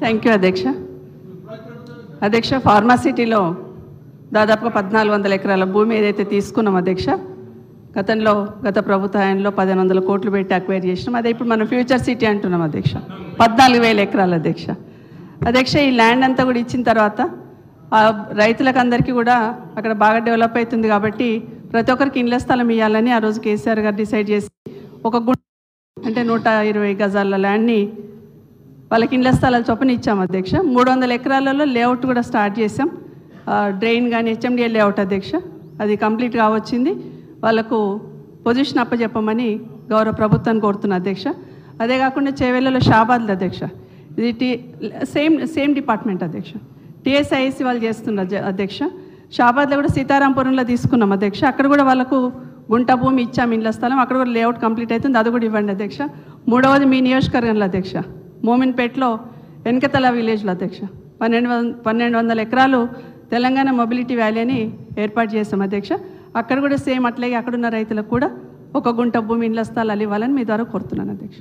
Thank you అధ్యక్ష. అధ్యక్ష, ఫార్మాసిటీలో దాదాపుగా 1400 ఎకరాల భూమి ఏదైతే తీసుకున్నాం అధ్యక్ష, గత ప్రభుత్వ హయాంలో 1500 కోట్లు పెట్టి అక్వైర్ చేసినాం. అదే ఇప్పుడు మనం ఫ్యూచర్ సిటీ అంటున్నాం అధ్యక్ష. 14,000 ఎకరాలు అధ్యక్ష. ఈ ల్యాండ్ అంతా కూడా ఇచ్చిన తర్వాత రైతులకు అందరికీ కూడా అక్కడ బాగా డెవలప్ అవుతుంది కాబట్టి ప్రతి ఒక్కరికి ఇళ్ల స్థలం ఇవ్వాలని ఆ రోజు కేసీఆర్ గారు డిసైడ్ చేసి ఒక అంటే 120 గజాల ల్యాండ్ని వాళ్ళకి ఇళ్ల స్థలాలు చొప్పున ఇచ్చాం అధ్యక్ష. 300 ఎకరాలలో లేఅవుట్ కూడా స్టార్ట్ చేసాం. డ్రైన్ కానీ హెచ్ఎండిఏ లేఅవుట్ అధ్యక్ష, అది కంప్లీట్గా వచ్చింది. వాళ్ళకు పొజిషన్ అప్పచెప్పమని గౌరవ ప్రభుత్వాన్ని కోరుతున్నా అధ్యక్ష. అదే కాకుండా చేవెళ్ళలో షాబాద్లు అధ్యక్ష, ఇది సేమ్ డిపార్ట్మెంట్ అధ్యక్ష, టీఎస్ఐసి వాళ్ళు చేస్తున్నారు అధ్యక్ష. షాబాద్లో కూడా సీతారాంపురంలో తీసుకున్నాం అధ్యక్ష. అక్కడ కూడా వాళ్ళకు గుంట భూమి ఇచ్చాము ఇళ్ల స్థలం, అక్కడ కూడా లేఅవుట్ కంప్లీట్ అవుతుంది, అది కూడా ఇవ్వండి అధ్యక్ష. మూడవది మీ నియోజకవర్గంలో అధ్యక్ష, మోమిన్పేటలో వెనకతల విలేజ్లో అధ్యక్ష 1200 ఎకరాలు తెలంగాణ మొబిలిటీ వ్యాలీ అని ఏర్పాటు చేస్తాం అధ్యక్ష. అక్కడ కూడా సేమ్ అట్లాగే అక్కడున్న రైతులకు కూడా ఒక గుంట భూమి ఇళ్ల స్థలాలు ఇవ్వాలని మీ ద్వారా కోరుతున్నాను అధ్యక్ష.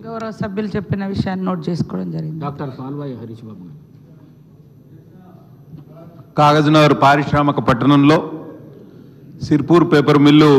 గౌరవ సభ్యులు చెప్పిన విషయాన్ని నోట్ చేసుకోవడం జరిగింది. డాక్టర్ పాల్వాయి హరీష్ బాబు గారు. కాగజ్నగర్ పారిశ్రామిక పట్టణంలో సిర్పూర్ పేపర్ మిల్లు